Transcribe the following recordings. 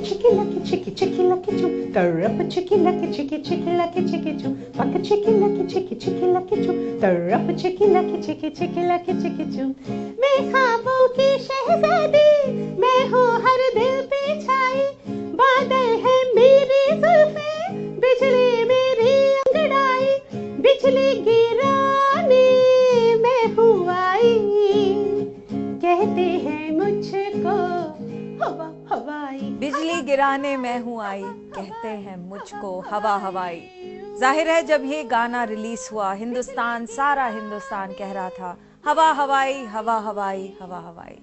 Chicky lucky chicky chicky lucky choo, the rubber chicky lucky chicky chicky lucky chicky choo, buck a chicky lucky choo, the rubber chicky lucky chicky choo. मैं ख्वाबों की शहज़ादी, मैं हूँ हर दिल पे छाई, बादल है मेरी जुल्फें, बिजली मेरी अंगड़ाई, बिजली गिराने मैं हूँ आई, कहते हैं मुझको हवा हवाई। बिजली गिराने मैं हूँ आई, कहते हैं मुझको हवा हवाई। जाहिर है जब ये गाना रिलीज हुआ हिंदुस्तान, सारा हिंदुस्तान कह रहा था हवा हवाई हवा हवाई हवा हवाई।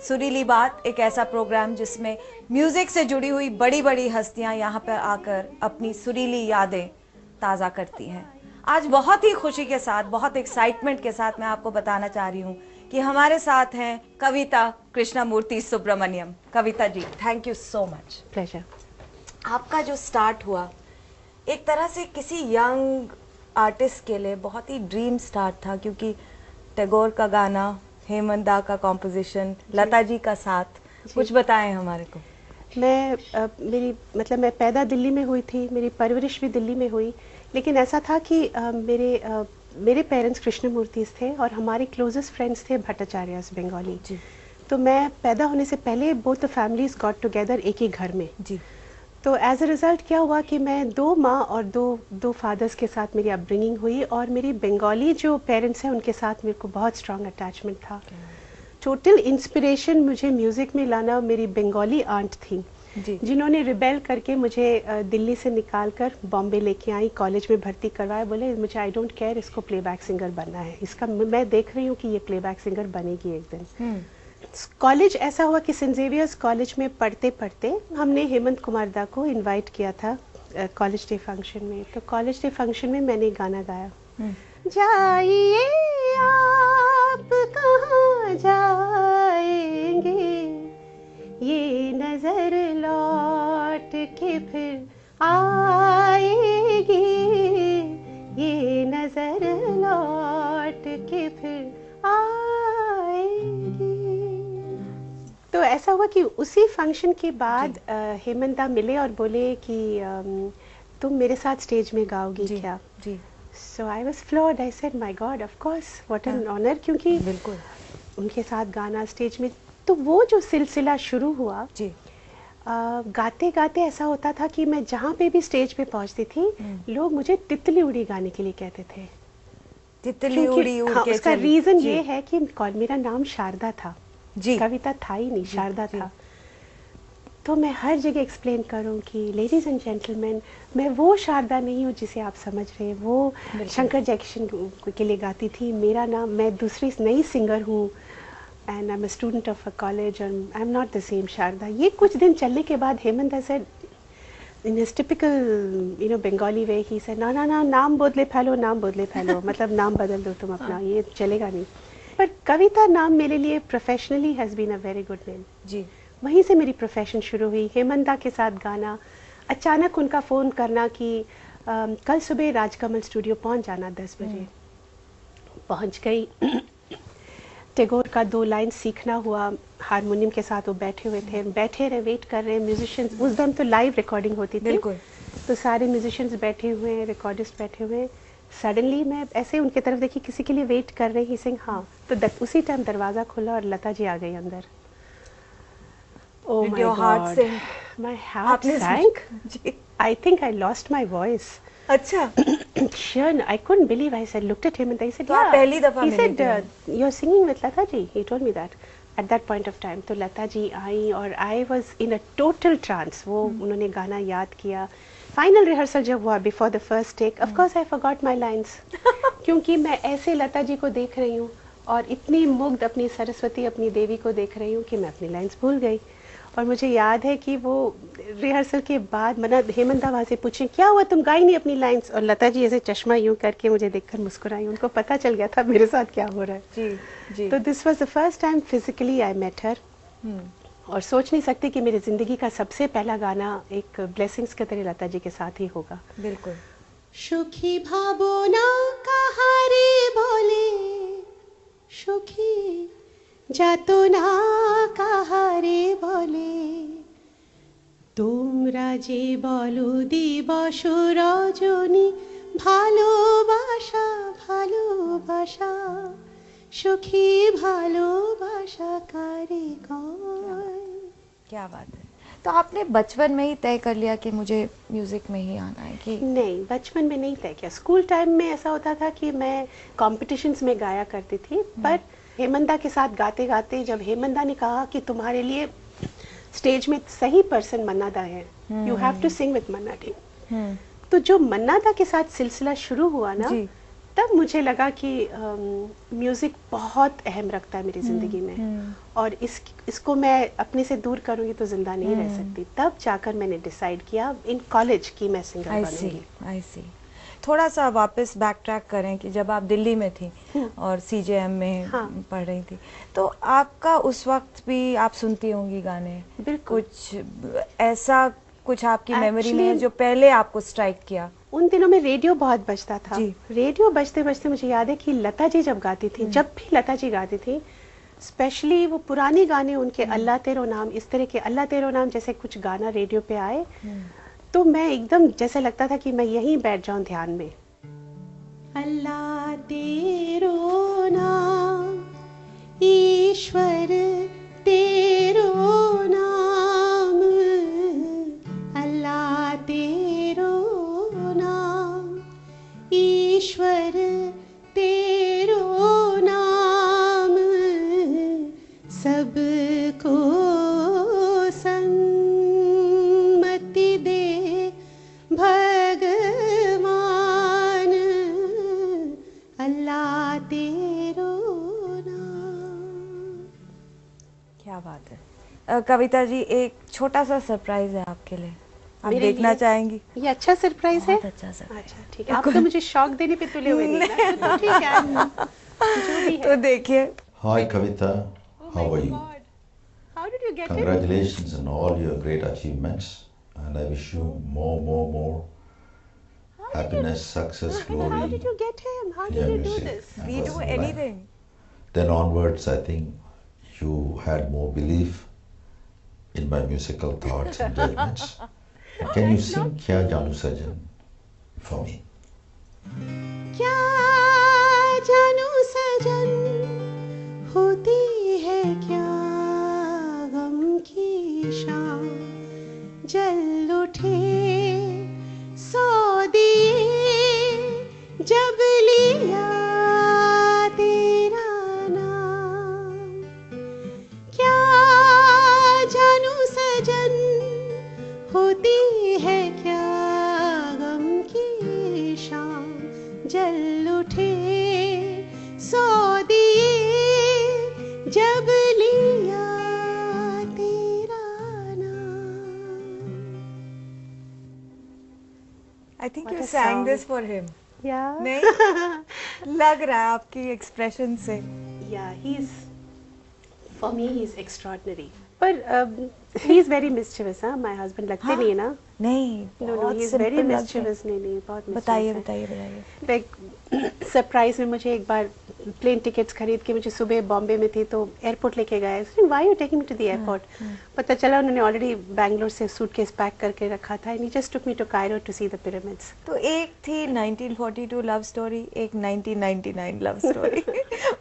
सुरीली बात एक ऐसा प्रोग्राम जिसमें म्यूजिक से जुड़ी हुई बड़ी बड़ी हस्तियां यहाँ पर आकर अपनी सुरीली यादें ताज़ा करती हैं। आज बहुत ही खुशी के साथ, बहुत एक्साइटमेंट के साथ मैं आपको बताना चाह रही हूँ कि हमारे साथ हैं Kavita Krishnamurthy Subramaniam. Kavita ji, thank you so much. Pleasure. आपका जो स्टार्ट हुआ एक तरह से किसी यंग आर्टिस्ट के लिए बहुत ही ड्रीम स्टार्ट था, क्योंकि टैगोर का गाना, हेमंत दा का कॉम्पोजिशन, लता जी का साथ, कुछ बताएं हमारे को। मैं पैदा दिल्ली में हुई थी, मेरी परवरिश भी दिल्ली में हुई, लेकिन ऐसा था कि मेरे पेरेंट्स कृष्णमूर्ति थे और हमारे क्लोजेस्ट फ्रेंड्स थे भट्टाचार्यस बंगाली जी। तो मैं पैदा होने से पहले both the families got together एक ही घर में जी। तो एज अ रिजल्ट क्या हुआ कि मैं दो माँ और दो फादर्स के साथ मेरी अपब्रिंगिंग हुई, और मेरी बंगाली जो पेरेंट्स हैं उनके साथ मेरे को बहुत स्ट्रॉन्ग अटैचमेंट था। टोटल इंस्पिरेशन मुझे म्यूज़िक में लाना मेरी बंगाली आंट थी जी, जिन्होंने रिबेल करके मुझे दिल्ली से निकाल कर बॉम्बे लेके आई, कॉलेज में भर्ती करवाया, बोले मुझे आई डोंट केयर, इसको प्लेबैक सिंगर बनना है, इसका मैं देख रही हूँ कि ये प्लेबैक सिंगर बनेगी एक दिन। कॉलेज ऐसा हुआ कि सेंट जेवियर्स कॉलेज में पढ़ते पढ़ते हमने हेमंत कुमार दा को इनवाइट किया था कॉलेज डे फंक्शन में। तो कॉलेज डे फंक्शन में मैंने गाना गाया, जाइए आप कहाँ जाएंगे, ये नजर लौट के फिर आएगी, ये नजर लौट के फिर आएगी। तो ऐसा हुआ कि उसी फंक्शन के बाद हेमंत दा मिले और बोले कि तुम मेरे साथ स्टेज में गाओगी क्या जी। So I was floored, I said my God, of course, what an honour, क्योंकि बिल्कुल उनके साथ गाना स्टेज में। तो वो जो सिलसिला शुरू हुआ जी, गाते गाते ऐसा होता था कि मैं जहाँ पे भी स्टेज पे पहुँचती थी, लोग मुझे तितली उड़ी गाने के लिए कहते थे। तितली उड़ी उड़ के उसका रीजन ये है कि मेरा नाम शारदा था जी, कविता था ही नहीं, शारदा था। तो मैं हर जगह एक्सप्लेन करूं कि लेडीज एंड जेंटलमैन, मैं वो शारदा नहीं हूँ जिसे आप समझ रहे हैं, वो शंकर जैक्सन के लिए गाती थी। मेरा नाम, मैं दूसरी नई सिंगर हूँ, and I am a student of a college, and I am not the same Sharda. ये कुछ दिन चलने के बाद Hemant said in his typical Bengali way, he said ना ना ना, नाम बदले फैलो, नाम बदले फैलो, मतलब नाम बदल दो तुम अपना, ये चलेगा नहीं। पर कविता नाम मेरे लिए professionally has been a very good name जी। वहीं से मेरी प्रोफेशन शुरू हुई, हेमंत दा के साथ गाना, अचानक उनका फ़ोन करना कि कल सुबह राजकमल स्टूडियो पहुंच जाना 10 बजे। पहुंच गई। टैगोर का 2 लाइन सीखना हुआ, हारमोनियम के साथ वो बैठे हुए थे, बैठे रहे, वेट कर रहे हैं म्यूजिशियंस। उस दिन तो लाइव रिकॉर्डिंग होती थी, तो सारे म्यूजिशियंस बैठे हुए हैं, रिकॉर्डिस्ट बैठे हुए हैं। सडनली मैं ऐसे उनके तरफ देखी, किसी के लिए वेट कर रहे ही सिंह, हाँ। तो उसी टाइम दरवाज़ा खुला और लता जी आ गई अंदर। Oh my God! My heart sank. I think I lost my voice. अच्छा. Sure, I couldn't believe. I said, looked at him and I said, yeah. पहली दफा He said, you're singing with Lata ji. He told me that at that point of time. तो लता जी आई और I was in a total trance. वो उन्होंने गाना याद किया. Final rehearsal जब हुआ before the first take, of course I forgot my lines. क्योंकि मैं ऐसे लता जी को देख रही हूँ और इतनी मुग्ध अपनी सरस्वती, अपनी देवी को देख रही हूँ कि मैं अपनी लाइन्स भूल गई। और मुझे याद है कि वो रिहर्सल के बाद हेमंत दा वहाँ से पूछे, क्या हुआ, तुम गाई नहीं अपनी लाइन्स? और लता जी ऐसे चश्मा यूं करके मुझे देखकर मुस्कुराई। उनको पता चल गया था मेरे साथ क्या हो रहा है जी, जी। तो this was the first time physically I met her. और सोच नहीं सकती कि मेरी ज़िंदगी का सबसे पहला गाना एक ब्लेसिंग्स के तरह लता जी के साथ ही होगा। बिल्कुल। सुखी भावना का যাতনা কাহারে বলে তোমরা যে বলো দিবস রজনী ভালোবাসা ভালোবাসা সখী ভালোবাসা কারে কয়। क्या बात है। तो आपने बचपन में ही तय कर लिया कि मुझे म्यूजिक में ही आना है कि? नहीं, बचपन में नहीं तय किया। स्कूल टाइम में ऐसा होता था कि मैं कॉम्पिटिशन्स में गाया करती थी, पर हेमंदा के साथ गाते गाते जब हेमंदा ने कहा कि तुम्हारे लिए स्टेज में सही पर्सन मन्ना दा है, you have to sing with Manna Dey, तो जो मन्ना दा के साथ सिलसिला शुरू हुआ ना, तब मुझे लगा कि म्यूजिक बहुत अहम रखता है मेरी जिंदगी में, और इसको मैं अपने से दूर करूंगी तो जिंदा नहीं रह सकती। तब जाकर मैंने डिसाइड किया इन कॉलेज की मैं सिंगर बनूंगी। आई सी। थोड़ा सा वापस बैक ट्रैक करें कि जब आप दिल्ली में थी और सीजेएम में पढ़ रही थी, तो आपका उस वक्त भी आप सुनती होंगी गाने, बिल्कुल। कुछ ऐसा कुछ आपकी मेमोरी में है जो पहले आपको स्ट्राइक किया? उन दिनों में रेडियो बहुत बजता था। रेडियो बजते बजते मुझे याद है कि लता जी जब गाती थी, जब भी लता जी गाती थी, स्पेशली वो पुराने गाने उनके अल्लाह तेरो नाम, इस तरह के अल्लाह तेरो नाम जैसे कुछ गाना रेडियो पे आए, तो मैं एकदम जैसे लगता था कि मैं यहीं बैठ जाऊं ध्यान में। अल्लाह तेरो नाम ईश्वर तेरो नाम, अल्लाह तेरो नाम ईश्वर तेरो नाम, सबको सन्मति दे भगवान, अल्लाह तेरो नाम। क्या बात है। कविता जी, एक छोटा सा सरप्राइज है आपके लिए, आप देखना चाहेंगी? ये अच्छा सरप्राइज है? अच्छा सरप्राइज। अच्छा ठीक है, आप तो मुझे शौक देने पे तुले हुए नहीं ना, तो ठीक है, जो भी है। तो देखिए। Hi Kavita, how are you? How did you get it? Congratulations on all your great achievements, and I wish you more happiness, success, glory. How did you get him? How in did your you do music this? and We do personal life. anything. Then onwards, I think you had more belief in my musical thoughts and judgments. Can you sing Kya Janu Sajan for me? क्या जानू सजन होती है क्या गम की शाम, जल उठे सौ दिए जब लिया तेरा नाम, क्या जानू सजन होती है क्या गम की शाम, जल उठे सौ दिए जब लिया तेरा नाम। I think What you a sang song. this for him. Yeah. नहीं? लग रहा है आपकी एक्सप्रेशन से। Yeah, for me he's extraordinary. पर he is very mischievous, हाँ, my husband लगते नहीं है ना? नहीं, No, बहुत he is simple very लगते हैं। mischievous, नहीं, बहुत mischievous बताइए है। बताइए बताइए। लाइक सरप्राइज में मुझे एक बार प्लेन टिकट्स खरीद के, मुझे सुबह बॉम्बे में थी तो एयरपोर्ट लेके गए, why you taking me to the airport, पता चला उन्होंने ऑलरेडी बैंगलोर से सूटकेस पैक करके रखा था, and he just took me to Cairo to see the pyramids. तो एक थी 1942 लव स्टोरी, एक 1999 लव स्टोरी।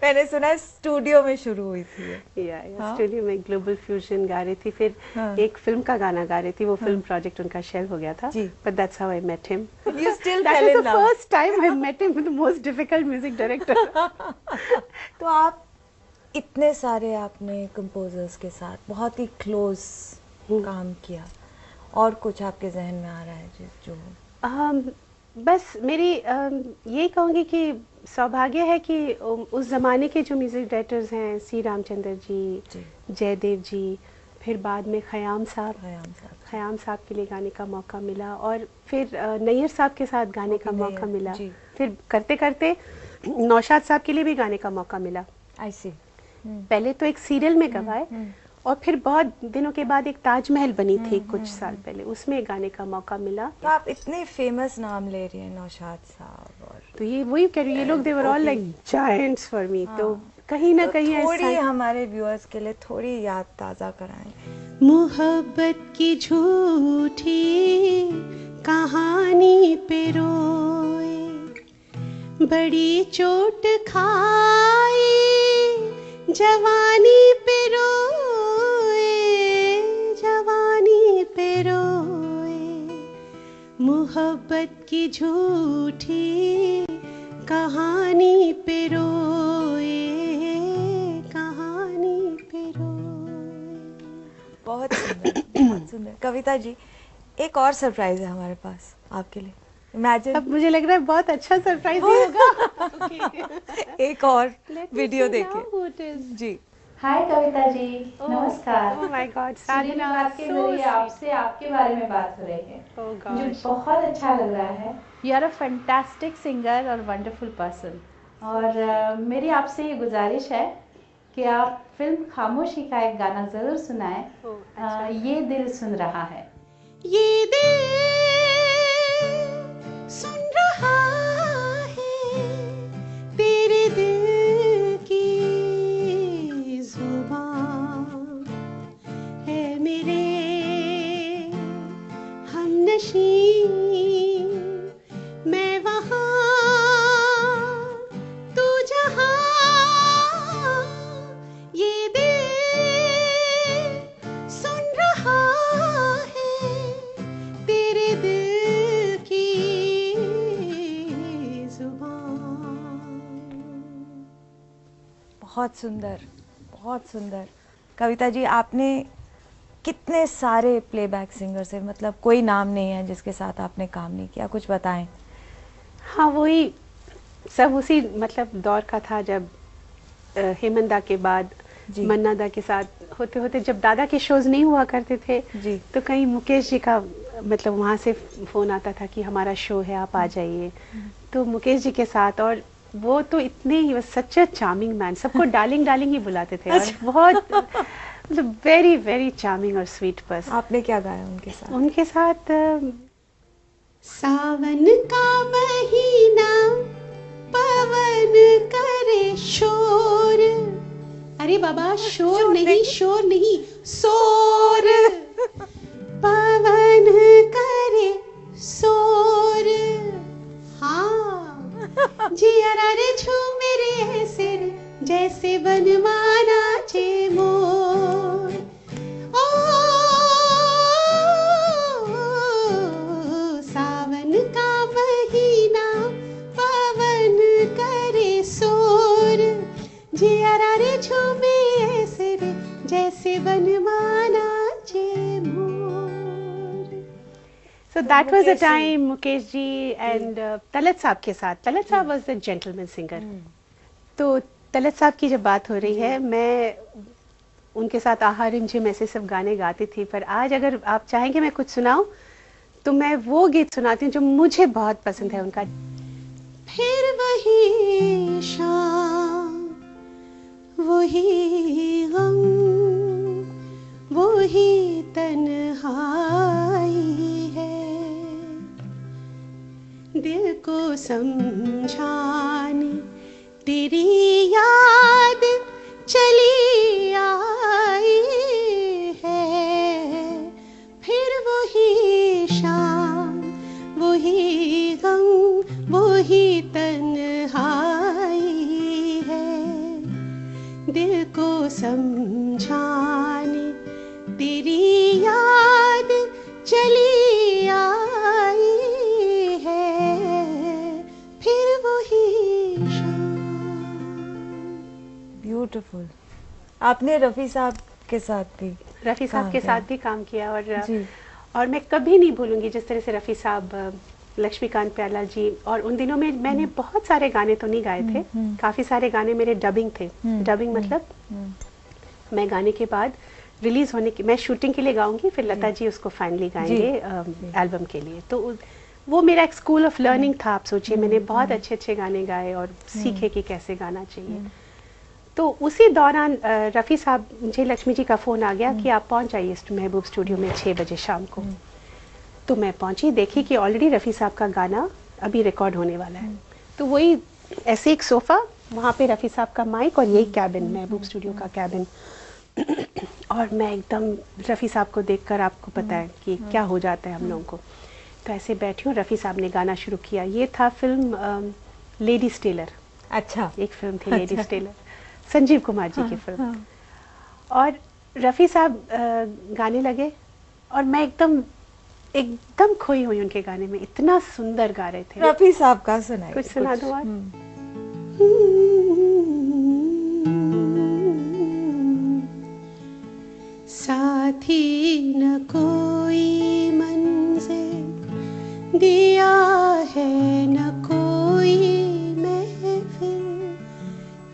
मैंने सुना है स्टूडियो में शुरू हुई थी ये। या स्टूडियो में ग्लोबल फ्यूजन गा रही थी, फिर एक फिल्म का गाना गा रही थी, वो फिल्म प्रोजेक्ट उनका शेल हो गया था, but that's how I met him. You still That fell was in the love. first time I met him, the most difficult music director. तो आप इतने सारे आपने कंपोजर्स के साथ बहुत ही क्लोज काम किया, और कुछ आपके जहन में आ रहा है जो? बस मेरी यही कहूँगी कि सौभाग्य है कि उस ज़माने के जो म्यूज़िक डायरेक्टर्स हैं, सी रामचंद्र जी, जयदेव जी, फिर बाद में खयाम साहब के लिए गाने का मौका मिला, और फिर नैयर साहब के साथ गाने का मौका मिला, फिर करते करते नौशाद साहब के लिए भी गाने का मौका मिला। आई सी। पहले तो एक सीरियल में गवाए, और फिर बहुत दिनों के बाद एक ताजमहल बनी थी कुछ साल पहले, उसमें गाने का मौका मिला। तो आप इतने फेमस नाम ले रही हैं, नौशाद साहब, और तो ये वही कह रही हूँ, ये लोग they were all like giants for me. तो कहीं ना तो कहीं थोड़ी ऐसा हमारे व्यूअर्स के लिए थोड़ी याद ताज़ा कराएं। मोहब्बत की झूठी कहानी पे रोए, बड़ी चोट खाई जवानी पे रोए, जवानी पे रोए, मोहब्बत की झूठी कहानी पे रोए, कहानी पे रोए। बहुत सुंदर, बहुत सुंदर। कविता जी, एक और सरप्राइज है हमारे पास आपके लिए। इमेजिन, अब मुझे लग रहा है बहुत अच्छा सरप्राइज ही होगा। एक और वीडियो देखिए जी। हाय कविता जी, नमस्कार। ओह माय गॉड, सूर्य की बात के जरिए आपसे आपके बारे में बात हो रही है। Oh मुझे gosh. बहुत अच्छा लग रहा है। You are a fantastic singer और वंडरफुल पर्सन। और मेरी आपसे ये गुजारिश है कि आप फिल्म खामोशी का एक गाना ज़रूर सुनाएं। अच्छा। ये दिल सुन रहा है। ये दिल सुन रहा है तेरे दिल की जुबान है, मेरे हमनशी मैं वहाँ तू जहाँ, ये दिल सुन रहा है तेरे दिल की जुबान। बहुत सुंदर, बहुत सुंदर। कविता जी, आपने कितने सारे प्लेबैक सिंगर से, मतलब कोई नाम नहीं है जिसके साथ आपने काम नहीं किया, कुछ बताएं। हाँ, वही सब उसी मतलब दौर का था जब हेमंत दा के बाद जी। मन्ना दा के साथ होते होते जब दादा के शोज नहीं हुआ करते थे जी। तो कहीं मुकेश जी का मतलब वहाँ से फोन आता था कि हमारा शो है, आप आ जाइए। तो मुकेश जी के साथ, और वो तो इतने ही सच अ चार्मिंग मैन, सबको डार्लिंग डार्लिंग ही बुलाते थे और बहुत मतलब वेरी वेरी चार्मिंग और स्वीट पर्सन। आपने क्या गाया उनके साथ? उनके साथ सावन का महीना पवन करे शोर, अरे बाबा शोर नहीं, शोर नहीं, शोर, पवन करे शोर, हाँ जिया रे झूमे रे ऐसे जैसे बनमाना चे मोर, ओ सावन का महीना पवन करे शोर, जिया रे झूमे ऐसे रे जैसे बनमाना चे मोर। So that was the time Mukesh ji and Talat sahab के साथ। तलत साहब was the gentleman singer। तो तलत साहब की जब बात हो रही है, मैं उनके साथ आहा रिमझिम ऐसे सब गाने गाती थी, पर आज अगर आप चाहेंगे मैं कुछ सुनाऊं तो मैं वो गीत सुनाती हूँ जो मुझे बहुत पसंद है उनका। फिर वही शाम, वही गम, वही तन्हाई है, दिल को समझाने तेरी याद चली आई है, फिर वही शाम, वही गम, वही तन्हाई है, दिल को समझाने तेरी याद चली आई है, फिर वही ब्यूटीफुल। आपने रफ़ी साहब के साथ भी, रफ़ी साहब के साथ भी काम किया, जी। और मैं कभी नहीं भूलूंगी जिस तरह से रफ़ी साहब, लक्ष्मीकांत प्याला जी, और उन दिनों में मैंने बहुत सारे गाने तो नहीं गाए थे, काफ़ी सारे गाने मेरे डबिंग थे। डबिंग मतलब मैं गाने के बाद रिलीज होने की, मैं शूटिंग के लिए गाऊंगी, फिर लता जी उसको फाइनली गाएंगे एल्बम के लिए। तो वो मेरा एक स्कूल ऑफ लर्निंग था। आप सोचिए, मैंने बहुत अच्छे अच्छे गाने गाए और सीखे कि कैसे गाना चाहिए। तो उसी दौरान रफ़ी साहब, मुझे लक्ष्मी जी का फ़ोन आ गया कि आप पहुंच जाइए महबूब स्टूडियो में 6 बजे शाम को। तो मैं पहुंची, देखी कि ऑलरेडी रफ़ी साहब का गाना अभी रिकॉर्ड होने वाला है। तो वही ऐसे एक सोफ़ा वहाँ पे रफ़ी साहब का माइक और यही कैबिन, महबूब स्टूडियो का कैबिन। और मैं एकदम रफ़ी साहब को देखकर, आपको पता है कि क्या हो जाता है हम लोगों को, तो ऐसे बैठी हूँ, रफ़ी साहब ने गाना शुरू किया। ये था फिल्म लेडीज़ टेलर। अच्छा, एक फिल्म थी लेडीज़ टेलर, संजीव कुमार जी की फिल्म। और रफ़ी साहब गाने लगे और मैं एकदम खोई हुई उनके गाने में, इतना सुंदर गा रहे थे। रफ़ी साहब का सुनाइए कुछ सुना दो आप। साथी न कोई मंजिल दिया है, न कोई महफिल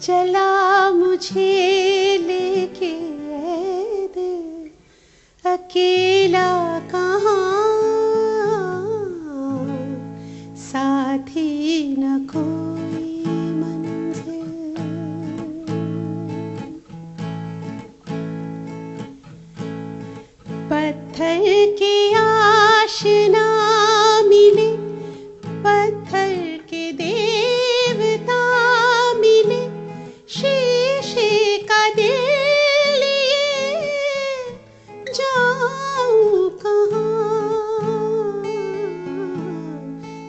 चला मुझे लेके ऐ दिल, अकेला कहाँ, साथी न कोई मंजिल। पत्थर के आशना मिले, पत्थर के देवता मिले, शीशे का दिल लिए जाऊं कहाँ,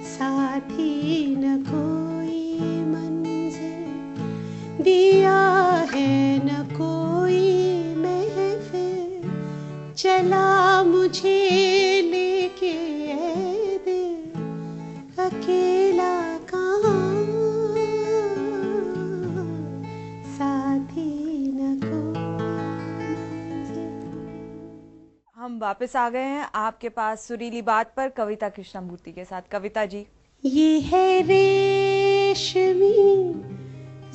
साथी न कोई मंजिल दिया है, न कोई महफिल चला मुझे लेके ऐ दिल, अकेला कहाँ, साथी न कोई मंजिल। हम वापस आ गए हैं आपके पास सुरीली बात पर कविता कृष्णमूर्ति के साथ। कविता जी, ये है रेशमी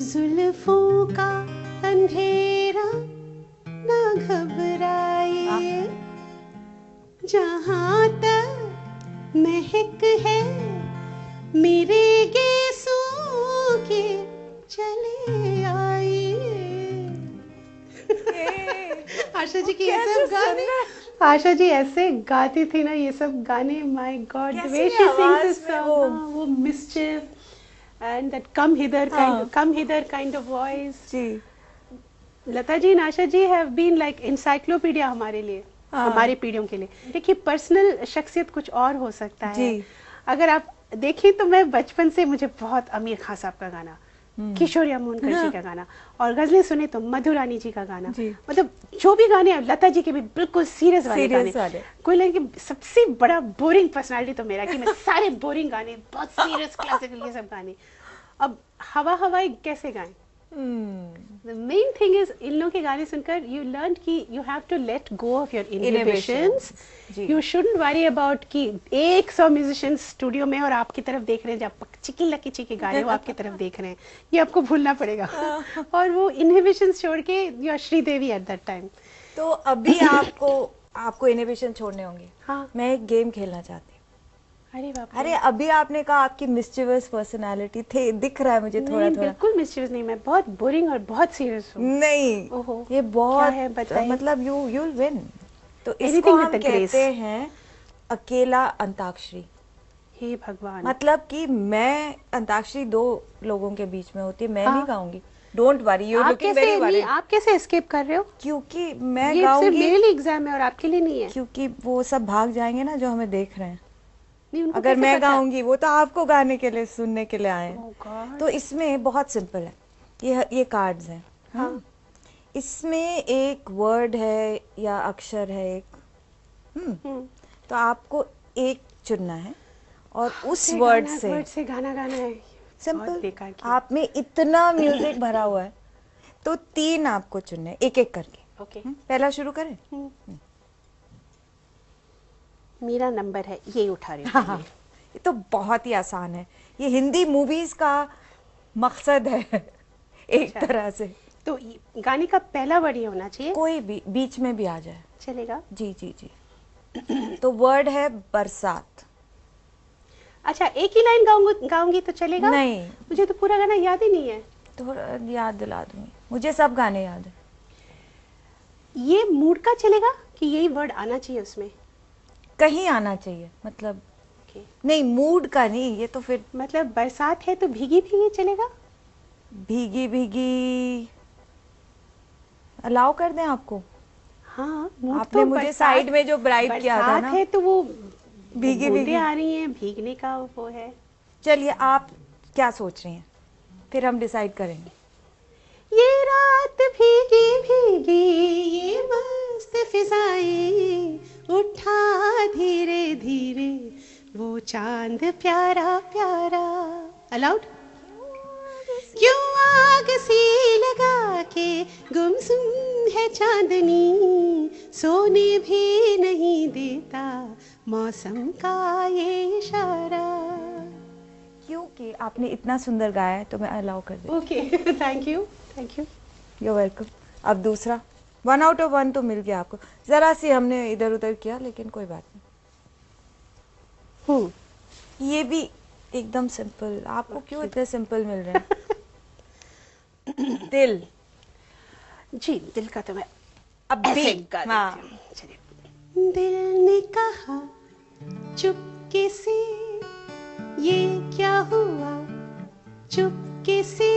जुल्फों का अंधेरा, न घबराइए, जहाँ तक महक है मेरे गेसों के, चले आइए। आशा जी की ये सब गाने, आशा जी ऐसे गाती थी ना ये सब गाने, my God, the way she sings this song, वो mischief and that come hither kind of voice. जी, Lata ji and Asha ji have been like encyclopedia हमारे लिए, हमारी पीढ़ियों के लिए। देखिए, पर्सनल शख्सियत कुछ और हो सकता है। जी। अगर आप देखिए तो मैं बचपन से, मुझे बहुत आमिर खान साहब का गाना, किशोर अमोनकर जी का गाना, और गजलें सुने तो मधुरानी जी का गाना, मतलब जो भी गाने, लता जी के भी बिल्कुल सीरियस वाले गाने। कोई लगे कि सबसे बड़ा बोरिंग पर्सनालिटी तो मेरा, कि मैं सारे बोरिंग गाने, बहुत सीरियस क्लासिकल ये सब गाने। अब हवा हवाई कैसे गाएं? The main thing is, इन लोगों के गाने सुनकर you learned कि you have to let go of your inhibitions. You shouldn't worry about कि 100 musicians स्टूडियो में और आपकी तरफ देख रहे हैं, जब चिकी लकी चिकी गा रहे हो आपकी तरफ देख रहे हैं, ये आपको भूलना पड़ेगा। और वो inhibitions छोड़ के you are Sridevi at that time. तो अभी आपको इनहिबिशन छोड़ने होंगे। हाँ। मैं एक गेम खेलना चाहती हूँ। अरे बाप रे। अरे अभी आपने कहा आपकी मिस्चिवस पर्सनालिटी थे, दिख रहा है मुझे थोड़ा थोड़ा। बिल्कुल मिस्चिवस नहीं, मैं बहुत बोरिंग और बहुत सीरियस हूँ। नहीं, ओहो, ये बहुत क्या है बताइए? मतलब यू विल विन। तो इसको हम कहते हैं अकेला अंताक्षरी। हे भगवान। मतलब कि मैं अंताक्षरी 2 लोगों के बीच में होती है, मैं नहीं गाऊंगी। Don't worry, you looking very worried. आप कैसे एस्केप कर रहे हो? क्योंकि मैं ये गाऊंगी, सिर्फ मेरे लिए एग्जाम है और आपके लिए नहीं है। क्योंकि वो सब भाग जाएंगे ना जो हमें देख रहे हैं। नहीं, उनको अगर कैसे मैं पता? गाऊंगी, वो तो आपको गाने के लिए, सुनने के लिए आए हैं। Oh God. तो इसमें बहुत सिंपल है, ये कार्ड्स हैं। हाँ। इसमें एक वर्ड है या अक्षर है एक, तो आपको एक चुनना है और उस वर्ड से गाना गाना है। सिंपल। आप में इतना म्यूजिक भरा हुआ है, तो 3 आपको चुनने हैं, एक एक करके। ओके। पहला शुरू करें। मेरा नंबर है, ये उठा रही हूँ। ये तो बहुत ही आसान है, ये हिंदी मूवीज का मकसद है एक तरह से। तो गाने का पहला वर्ड ये होना चाहिए? कोई भी बीच में भी आ जाए चलेगा। जी जी जी। तो वर्ड है बरसात। अच्छा, एक ही लाइन गाऊंगी तो चलेगा? नहीं, मुझे तो पूरा गाना याद ही नहीं है। थोड़ा याद दिला दूंगी, मुझे सब गाने याद है। ये मूड का चलेगा कि यही वर्ड आना चाहिए उसमें? कहीं आना चाहिए, मतलब नहीं, मूड का नहीं, ये तो फिर मतलब बरसात है तो भीगी भीगी चलेगा? भीगी भीगी अलाउ कर दें आपको? हाँ, मूड आपने तो मुझे साइड में जो ब्राइब किया था बरसात ना, है तो वो भीगी बूंदें भीगी। आ रही हैं, भीगने का वो है। चलिए आप क्या सोच रही हैं, फिर हम डिसाइड करेंगे। ये रात भीगी भीगी, ये मस्त फिजाएं, उठा धीरे धीरे वो चांद प्यारा प्यारा। अलाउड? क्यों आग सी लगा के गुमसुम है चांदनी, सोने भी नहीं देता मौसम का ये इशारा। क्योंकि आपने इतना सुंदर गाया है तो मैं अलाउ कर दूँ। Okay, thank you, thank you. You welcome. अब दूसरा 1 आउट ऑफ 1 तो मिल गया आपको, जरा सी हमने इधर उधर किया लेकिन कोई बात नहीं। ये भी एकदम सिंपल, आपको क्यों इतने सिंपल मिल रहे हैं? दिल। जी, दिल का तो मैं अब ऐसे भी गा हाँ। देती हूँ। चलिए। दिल ने कहा चुपके से, ये क्या हुआ चुपके से,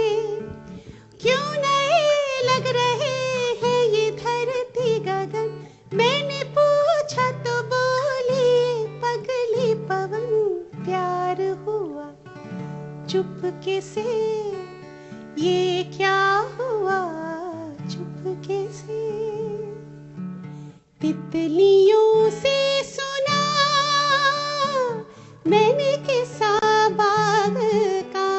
क्यों नहीं लग रहे हैं ये धरती गगन। मैंने पूछा तो बोली पगली पवन, प्यार हुआ चुपके से, ये क्या हुआ चुपके से। तितलियों से सुना मैंने किस्सा बाग का,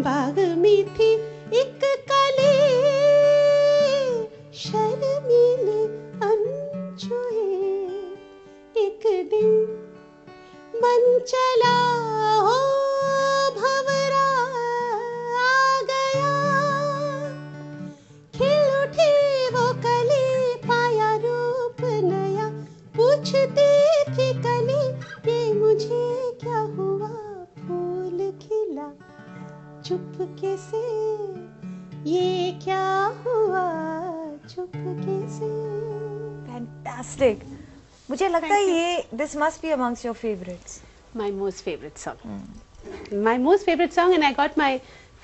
बाग में थी एक कली, शर्मीली अनछुई, एक दिन मन चला हो भंवरा आ गया, खिल उठी वो कली, पाया रूप नया, पूछती थी कली ये मुझे क्या हुआ, फूल खिला चुपके से, ये क्या हुआ चुपके से। फैंटास्टिक। मुझे लगता है ये this must be amongst your favourites. My most favorite song. My most favorite song, and I got my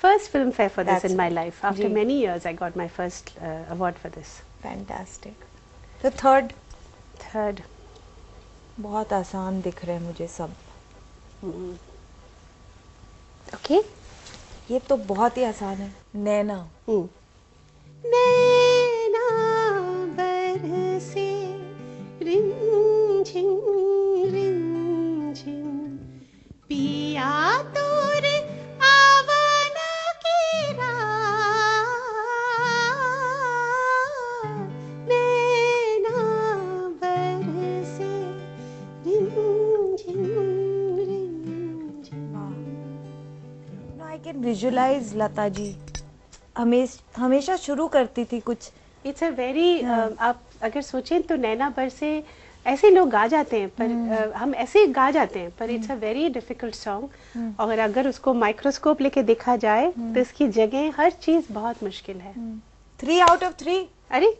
first Filmfare for this That's in my it. life. After जी। many years, I got my first award for this. Fantastic. तो third, Third. बहुत आसान दिख रहे हैं मुझे सब। Okay. ये तो बहुत ही आसान है। नैना। नैना बरसे रिमझिम रिमझिम, पिया तोरे आवन की राह, नैना बरसे रिमझिम रिमझिम। I can visualise Lata ji हमेशा शुरू करती थी कुछ। इट्स अ वेरी, आप अगर सोचें तो नैना बरसे ऐसे लोग गा जाते हैं, पर हम ऐसे गा जाते हैं, पर it's a very difficult song. और अगर उसको माइक्रोस्कोप लेके देखा जाए तो इसकी जगह हर चीज बहुत मुश्किल है। 3 आउट ऑफ 3। अरे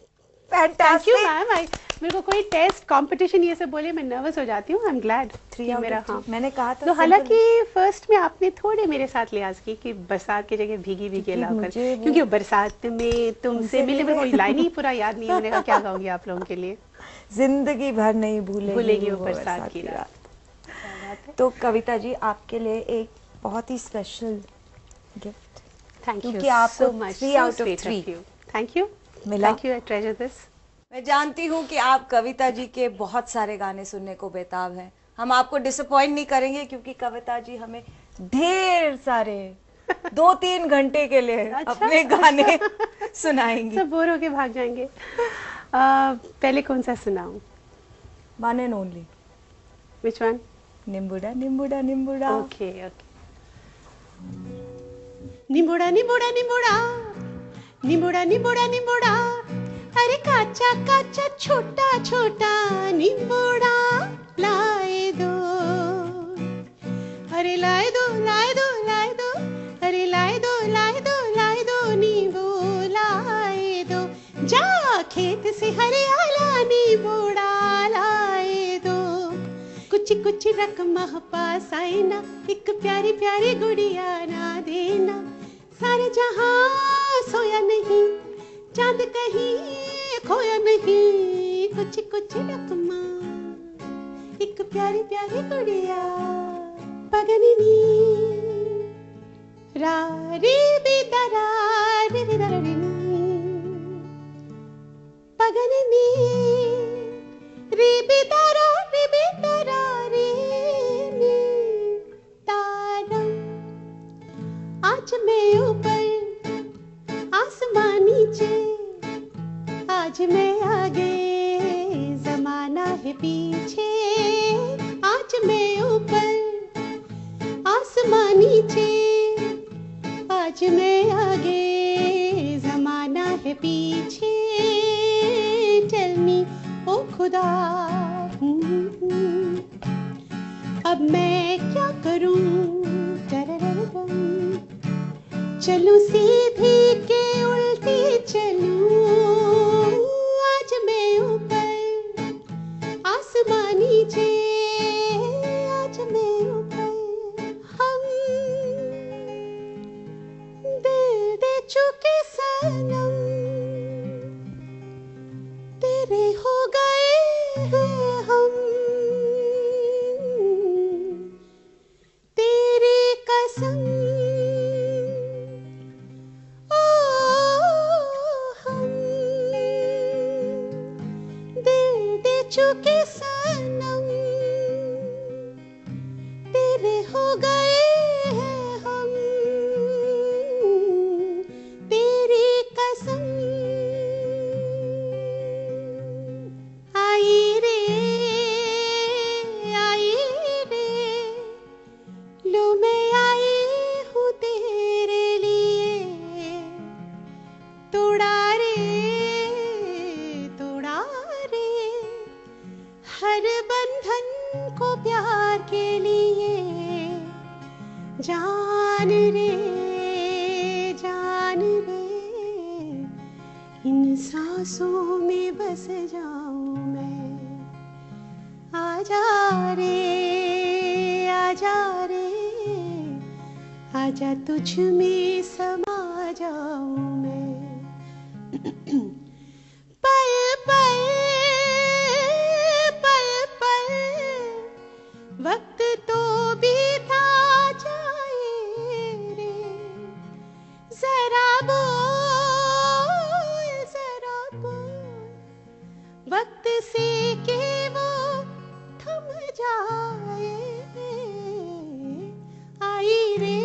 थैंक यू फैंटास्टिक। मैम। मेरे को कोई टेस्ट कंपटीशन ये सब बोले मैं नर्वस हो जाती हूँ। आई एम ग्लैड 3 आउट मेरा ऑफ 3। हाँ। मैंने कहा था तो हालांकि फर्स्ट में आपने थोड़े मेरे साथ लिहाज की कि बरसात की जगह भीगी भीगी क्योंकि लाकर, मुझे वो- क्योंकि वो बरसात में तुमसे तुमसे मिले, मिले। मेरे को लाइन ही पूरा याद नहीं है। मैंने कहा क्या गाऊंगी आप लोगों के लिए। जिंदगी भर नहीं भूलेगी वो बरसात की रात। तो कविता जी आपके लिए एक बहुत ही स्पेशल गिफ्ट, थैंक यू क्योंकि आपको so much. 3 out of 3 thank you मिला। Thank you, I treasure this. मैं जानती हूँ कि आप कविता जी के बहुत सारे गाने सुनने को बेताब हैं। हम आपको डिसअपॉइंट नहीं करेंगे क्योंकि कविता जी हमें ढेर सारे 2-3 घंटे के लिए अच्छा। अपने गाने सुनाएंगी। सब बोर होके भाग जाएंगे। पहले कौन सा सुनाऊं? One and only. Which one? निम्बुड़ा निम्बुड़ा निम्बुड़ा। Okay okay. निम्बुड़ा निम्बुड़ा निम्बुड़ा निम्बुड़ा निम्बुड़ा निम्बुड़ा, अरे काचा काचा छोटा छोटा निम्बुड़ा लाए दो, अरे लाए दो लाए दो लाए दो, अरे लाए दो लाए दो लाए दो नींबू लाए दो, जा खेत से हरियाला निम्बुड़ा लाए दो, कुछ कुछ रकम पास आए ना, एक प्यारी प्यारी गुड़िया ना देना, सारे जहां सोया नहीं, चांद कहीं खोया नहीं, कुछ कुछ रकमा एक प्यारी प्यारी गुड़िया। पगनी रा रे बेदरा रे बेदरा रे, पगनी रे बेदरा रे बेदरा रे नी तारा। आज मैं ऊपर आसमान नीचे, आज मैं आगे जमाना है पीछे। आज मैं ऊपर आसमान नीचे, आज मैं आगे जमाना है पीछे। टेल मी ओ खुदा, अब मैं क्या करूं? चलूं सीधी के उल्टी चलूं, आज मैं ऊपर आसमान नीचे, आज मैं ऊपर। हम दिल दे चुके सनम, तेरे हो गए हैं हम, तेरी कसम चुके सनम, तेरे हो गए हैं हम, तेरी कसम। आई रे लो मैं आई हूँ तेरे लिए। तोड़ा रे हर बंधन को प्यार के लिए। जान रे इन सांसों में बस जाऊं मैं। आजा रे आजा तुझ में समा जाऊं मैं। पल पल वक्त तो बीता जाए रे, जरा बोल वक्त से के वो थम जाए। आई रे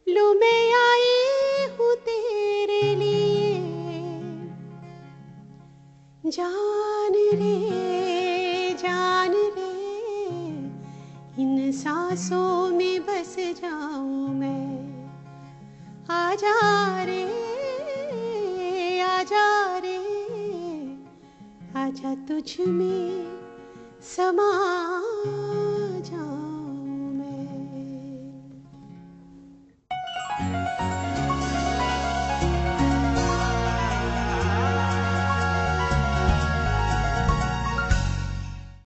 लो मैं आई हूँ तेरे लिए। जान रे इन सांसों में बस जाऊं मैं। आजा रे आजा तुझ में समा